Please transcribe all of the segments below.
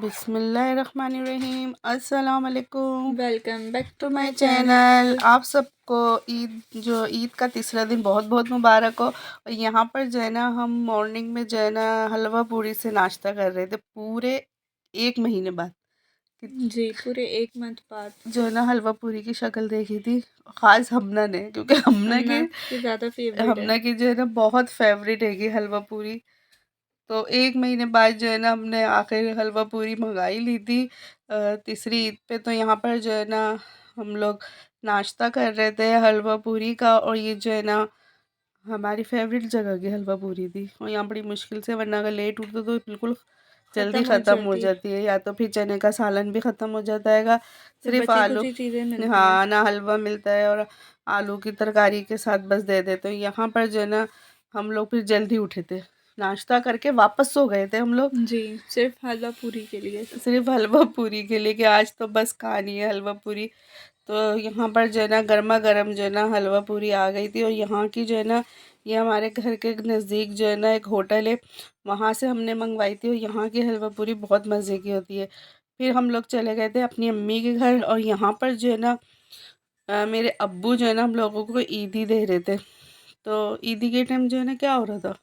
बिस्मिल्लाहिर्रहमानिर्रहीम। अस्सलाम वालेकुम। वेलकम बैक तो to my my channel. Channel. आप सबको ईद का तीसरा दिन बहुत बहुत मुबारक हो। और यहाँ पर जो है ना हम मॉर्निंग में जो है ना हलवा पूरी से नाश्ता कर रहे थे पूरे 1 महीने बाद। जी, पूरे 1 मंथ बाद जो है ना हलवा पूरी की शक्ल देखी थी, ख़ास हमना ने, क्योंकि हमना की ज़्यादा फेवरेट है। हमना की जो है ना बहुत फेवरेट है कि हलवा पूरी। तो 1 महीने बाद जो है ना हमने आखिर हलवा पूरी मंगाई ली थी तीसरी ईद पे। तो यहाँ पर जो है ना हम लोग नाश्ता कर रहे थे हलवा पूरी का, और ये जो है ना हमारी फेवरेट जगह की हलवा पूरी थी। और यहाँ बड़ी मुश्किल से, वरना अगर लेट उठते तो बिल्कुल जल्दी ख़त्म हो ख़त्म हो जाती, जाती है, या तो फिर चने का सालन भी ख़त्म हो जाता है, फिर सिर्फ बची आलू। कुची चीज़ें मिलती हैं। हाँ, ना हलवा मिलता है और आलू की तरकारी के साथ बस दे देते। तो यहाँ पर जो है ना हम लोग फिर जल्दी उठे थे, नाश्ता करके वापस सो गए थे हम लोग जी, सिर्फ हलवा पूरी के लिए। सिर्फ हलवा पूरी के लिए, कि आज तो बस खानी है हलवा पूरी। तो यहाँ पर जो है ना गर्मा गर्म जो है ना हलवा पूरी आ गई थी। और यहाँ की जो है ना, ये हमारे घर के नज़दीक जो है ना एक होटल है, वहाँ से हमने मंगवाई थी। और यहाँ की हलवा पूरी बहुत मज़े की होती है। फिर हम लोग चले गए थे अपनी अम्मी के घर, और यहाँ पर जो है ना मेरे अब्बू जो है ना हम लोगों को ईदी दे रहे थे। तो ईदी के टाइम जो है ना क्या हो रहा था,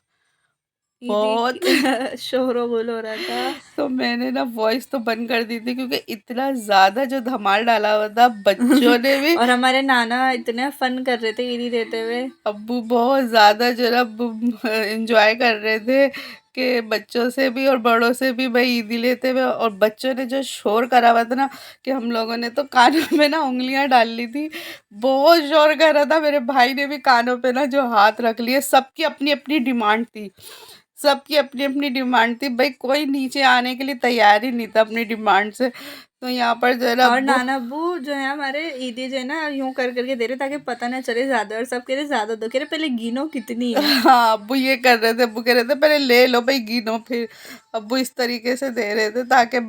ईदी बहुत की शोर-गुल हो रहा था। तो मैंने ना वॉइस तो बंद कर दी थी, क्योंकि इतना ज़्यादा जो धमाल डाला हुआ था बच्चों ने भी। और हमारे नाना इतने फन कर रहे थे ईदी देते हुए। अब्बू बहुत ज़्यादा जो है ना एंजॉय कर रहे थे, कि बच्चों से भी और बड़ों से भी भाई ईदी लेते हुए। और बच्चों ने जो शोर करा हुआ था ना, कि हम लोगों ने तो कानों में ना उंगलियां डाल ली थी। बहुत शोर कर रहा था, मेरे भाई ने भी कानों पे ना जो हाथ रख लिए। सबकी अपनी अपनी डिमांड थी, सबकी अपनी अपनी डिमांड थी भाई, कोई नीचे आने के लिए तैयार ही नहीं था अपनी डिमांड से। तो यहाँ पर जो है ना और अब्बू, नाना अब्बू जो है हमारे ईदी जो है ना यूं कर करके दे रहे ताकि पता ना चले ज्यादा, और सब कह रहे ज्यादा दो, कह रहे पहले गिनो कितनी है। हाँ अब्बू ये कर रहे थे, अब्बू कह रहे थे पहले ले लो भाई गिनो फिर। अब्बू इस तरीके से दे रहे थे ताकि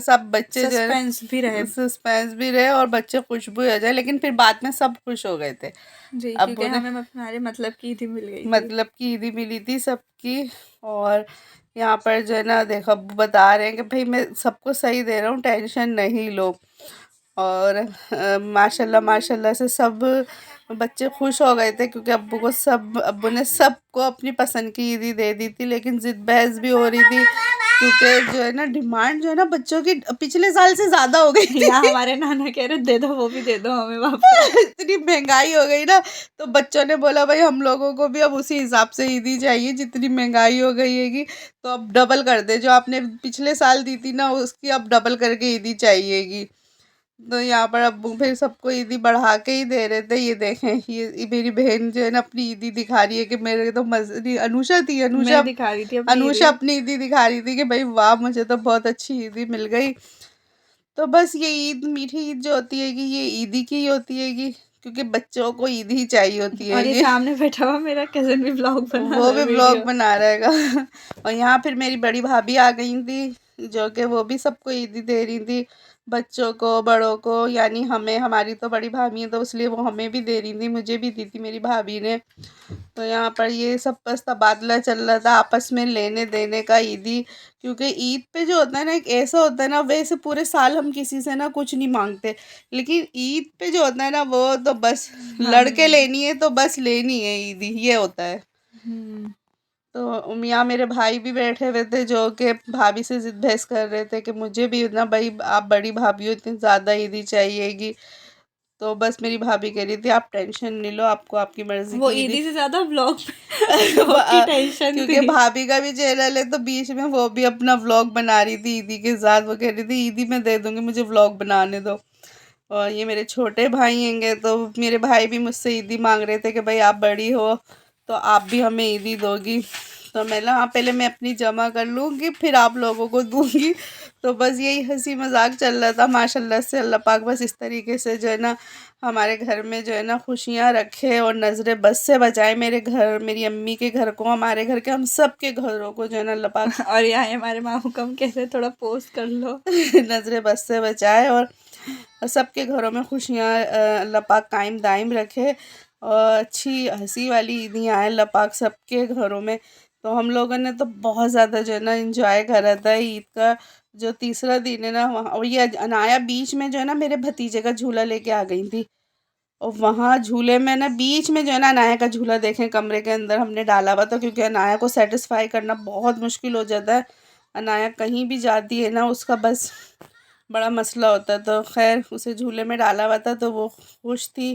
सब बच्चे जो है सस्पेंस भी रहे। सस्पेंस भी रहे और बच्चे खुश भी हो जाए। लेकिन फिर बाद में सब खुश हो गए थे। जी, क्योंकि अब्बू ने हमें हमारे मतलब की ईदी मिल गई थी। मतलब की ईदी मिली थी सबकी। और यहाँ पर जो है ना देखो अब्बू बता रहे हैं कि भाई मैं सबको सही दे रहा हूँ, टेंशन नहीं लो। और माशाल्लाह माशाल्लाह से सब बच्चे खुश हो गए थे, क्योंकि अब्बू ने सबको अपनी पसंद की ईदी दे दी थी। लेकिन ज़िद बहस भी हो रही थी, क्योंकि जो है ना डिमांड जो है ना बच्चों की पिछले साल से ज़्यादा हो गई थी। यहाँ हमारे नाना कह रहे दे दो, वो भी दे दो हमें वापस। इतनी महंगाई हो गई ना, तो बच्चों ने बोला भाई हम लोगों को भी अब उसी हिसाब से ईदी चाहिए, जितनी महंगाई हो गई हैगी। तो अब डबल कर दे, जो आपने पिछले साल दी थी ना उसकी अब डबल करके ईदी चाहिएगी। तो यहाँ पर अब्बू फिर सबको ईदी बढ़ा के ही दे रहे थे। ये देखें, ये मेरी बहन जो है ना अपनी ईदी दिखा रही है, कि मेरे तो मजे नहीं। अनुषा थी, मैं दिखा रही थी अपनी अनुषा ईदी। अपनी ईदी दिखा रही थी कि भाई वाह मुझे तो बहुत अच्छी ईदी मिल गई। तो बस ये ईद, मीठी ईद जो होती है कि ये ईदी की ही होती है, कि क्योंकि बच्चों को ईद ही चाहिए होती है और ये कि सामने बैठा हुआ मेरा कजन भी ब्लॉग बना वो रहा है, भी ब्लॉग वीडियो। बना रहेगा। और यहाँ फिर मेरी बड़ी भाभी आ गई थी, जो कि वो भी सबको ईदी दे रही थी, बच्चों को बड़ों को। यानी हमें, हमारी तो बड़ी भाभी है तो इसलिए वो हमें भी दे रही थी, मुझे भी दी थी मेरी भाभी ने। तो यहाँ पर ये सब बस तबादला चल रहा था आपस में लेने देने का ईदी। क्योंकि ईद पे जो होता है ना एक ऐसा होता है ना, वैसे पूरे साल हम किसी से ना कुछ नहीं मांगते, लेकिन ईद पे जो होता है ना वो तो बस लड़के हम लेनी है तो बस लेनी है ईदी, ये होता है। हम्म, तो यहाँ मेरे भाई भी बैठे हुए थे, जो कि भाभी से जिद बहस कर रहे थे कि मुझे भी ना भाई, आप बड़ी भाभी हो, इतनी ज़्यादा ईदी चाहिएगी। तो बस मेरी भाभी कह रही थी आप टेंशन नहीं लो, आपको आपकी मर्ज़ी वो की ईदी। ईदी से ज्यादा ब्लॉग ब्लॉग की टेंशन क्योंकि थी। भाभी का भी चैनल है, तो बीच में वो भी अपना व्लॉग बना रही थी ईदी के साथ। वो कह रही थी ईदी में दे दूंगी, मुझे व्लॉग बनाने दो। और ये मेरे छोटे भाई हैंगे, तो मेरे भाई भी मुझसे ईदी मांग रहे थे कि भाई आप बड़ी हो तो आप भी हमें ईदी दोगी। तो मैं हाँ पहले मैं अपनी जमा कर लूँगी फिर आप लोगों को दूँगी। तो बस यही हंसी मजाक चल रहा था। माशाल्लाह से अल्लाह पाक बस इस तरीके से जो है ना हमारे घर में जो है ना खुशियाँ रखे, और नज़रें बद से बचाए मेरे घर, मेरी अम्मी के घर को, हमारे घर के, हम सब के घरों को जो है ना अल्लाह पाक और यहाँ हमारे मामू कम कैसे थोड़ा पोस्ट कर लो। नज़रें बद से बचाए, और सबके घरों में खुशियाँ अल्लाह पाक कायम दायम रखे, और अच्छी हंसी वाली ईदियाँ आए अल्लाह पाक सबके घरों में। तो हम लोगों ने तो बहुत ज़्यादा जो है ना इंजॉय करा था ईद का। जो तीसरा दिन है ना वहाँ, और ये अनाया बीच में जो है ना मेरे भतीजे का झूला लेके आ गई थी, और वहाँ झूले में ना बीच में जो है ना अनाया का झूला देखें कमरे के अंदर हमने डाला हुआ था, क्योंकि अनाया को सेटिस्फाई करना बहुत मुश्किल हो जाता है। अनाया कहीं भी जाती है ना उसका बस बड़ा मसला होता है, तो खैर उसे झूले में डाला हुआ था तो वो खुश थी,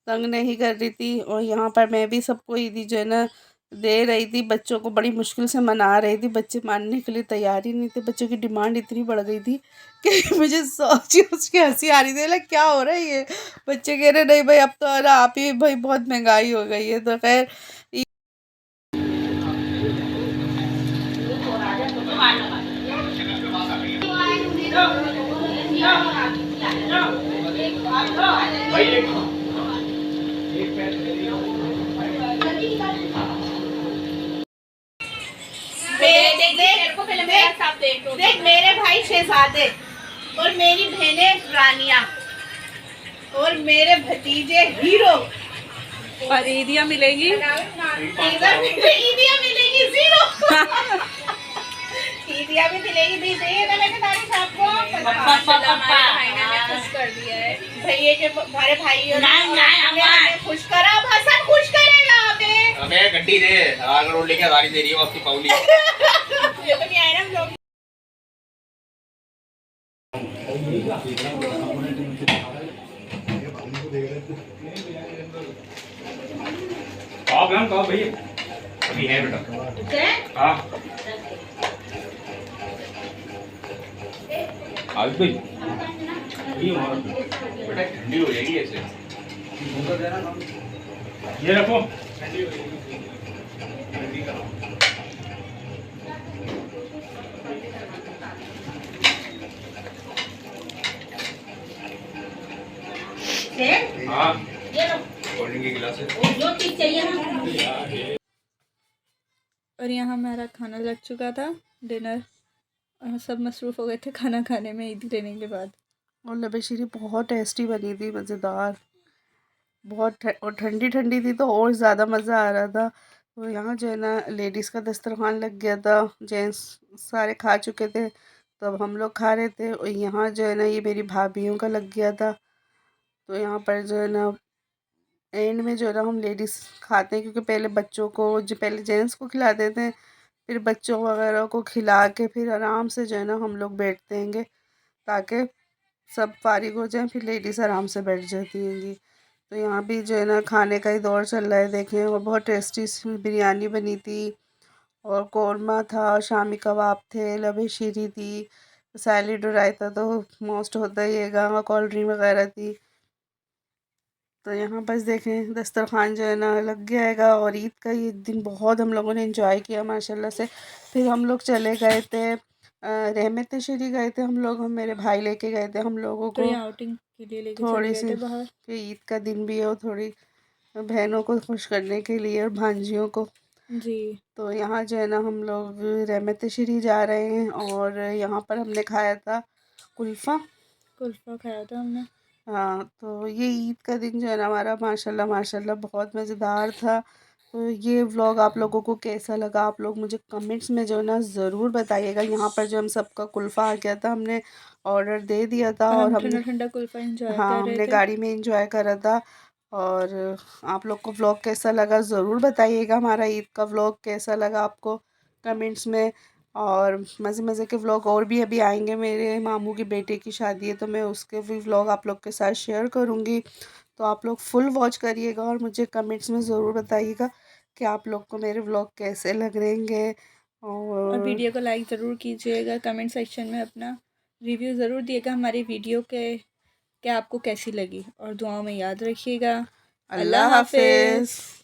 तंग नहीं कर रही थी। और यहाँ पर मैं भी सबको ईदी जो है ना दे रही थी, बच्चों को बड़ी मुश्किल से मना रही थी, बच्चे मानने के लिए तैयार ही नहीं थे, बच्चों की डिमांड इतनी बढ़ गई थी कि मुझे सोच उसकी हंसी आ रही थी, like क्या हो रहा है ये। बच्चे कह रहे नहीं भाई अब तो अरे आप ही भाई बहुत महंगाई हो गई है, तो खैर देख मेरे भाई शहजादे और मेरी बहनें रानियां और मेरे भतीजे हीरो, और ईदियाँ मिलेगी इधर ईदियाँ मिलेगी जीरो। ईदियाँ भी मिलेगी, दी दे ना मैंने तारीख आपको खुश कर दिया है भैया के, हमारे भाई और खुश करा, हसन खुश करेगा हमें। हमें गड्डी दे आग रोड लेके गाड़ी दे रही है उसकी पौली। ये तो नहीं आया ना हम लोग। कहो मैम कहो भैया अभी है बेटा। हाँ आज भाई बेटा ठंडी हो जाएगी ऐसे, ये रखो। हाँ कोल्ड ड्रिंक की गिलास है। जो चीज चाहिए ना। और यहाँ हमारा खाना लग चुका था, डिनर, और सब मसरूफ़ हो गए थे खाना खाने में ईदी लेने के बाद। और लबेशीरी बहुत टेस्टी बनी थी, मज़ेदार, बहुत और ठंडी ठंडी थी तो और ज़्यादा मज़ा आ रहा था। तो यहाँ जो है ना लेडीज़ का दस्तरखान लग गया था, जेंट्स सारे खा चुके थे तो अब हम लोग खा रहे थे, और यहाँ जो है ना ये मेरी भाभीयों का लग गया था। तो यहाँ पर जो है ना एंड में जो है ना हम लेडीज़ खाते हैं, क्योंकि पहले बच्चों को जो पहले जेंट्स को खिलाते थे, फिर बच्चों वगैरह को खिला के फिर आराम से जो है ना हम लोग बैठते हैंगे, ताकि सब फारिग हो जाएं, फिर लेडीज़ आराम से बैठ जाती हैंगी। तो यहाँ भी जो है ना खाने का ही दौर चल रहा है, देखें, और बहुत टेस्टी सी बिरयानी बनी थी, और कौरमा था, शामी कबाब थे, लबे शीरी थी, सैलिड और रायता तो मोस्ट होता ही है, कोल्ड ड्रिंक वगैरह थी। तो यहाँ बस देखें दस्तरखान जो है ना लग गया हैगा, और ईद का ये दिन बहुत हम लोगों ने एंजॉय किया माशाल्लाह से। फिर हम लोग चले गए थे रहमत शरी गए थे हम लोग, हम मेरे भाई लेके गए थे हम लोगों को कहीं आउटिंग के लिए लेके चले थोड़ी गए सी, थे बाहर। कि ईद का दिन भी हो, थोड़ी बहनों को खुश करने के लिए और भांजियों को। जी। तो यहाँ जो है ना हम लोग रहमत शरी जा रहे हैं, और यहाँ पर हमने खाया था कुल्फ़ा। कुल्फ़ा खाया था हमने। हाँ, तो ये ईद का दिन जो है ना हमारा माशाल्लाह माशाल्लाह बहुत मज़ेदार था। तो ये व्लॉग आप लोगों को कैसा लगा, आप लोग मुझे कमेंट्स में जो है ना ज़रूर बताइएगा। यहाँ पर जो हम सबका कुल्फ़ा आ गया था, हमने ऑर्डर दे दिया था, और और हम हमने, ठंडा ठंडा कुल्फ़ा एंजॉय हाँ, कर रहे हमने थे। गाड़ी में इंजॉय करा था। और आप लोग को व्लॉग कैसा लगा ज़रूर बताइएगा, हमारा ईद का व्लॉग कैसा लगा आपको कमेंट्स में। और मज़े मज़े के व्लॉग और भी अभी आएंगे, मेरे मामू की बेटे की शादी है तो मैं उसके भी व्लॉग आप लोग के साथ शेयर करूँगी। तो आप लोग फुल वॉच करिएगा और मुझे कमेंट्स में ज़रूर बताइएगा कि आप लोग को मेरे व्लॉग कैसे लग रहेंगे। और और वीडियो को लाइक ज़रूर कीजिएगा, कमेंट सेक्शन में अपना रिव्यू ज़रूर दिएगा हमारी वीडियो के, कि आपको कैसी लगी, और दुआओं में याद रखिएगा। अल्लाह अल्लाह हाफ़िज़। हाफिज़।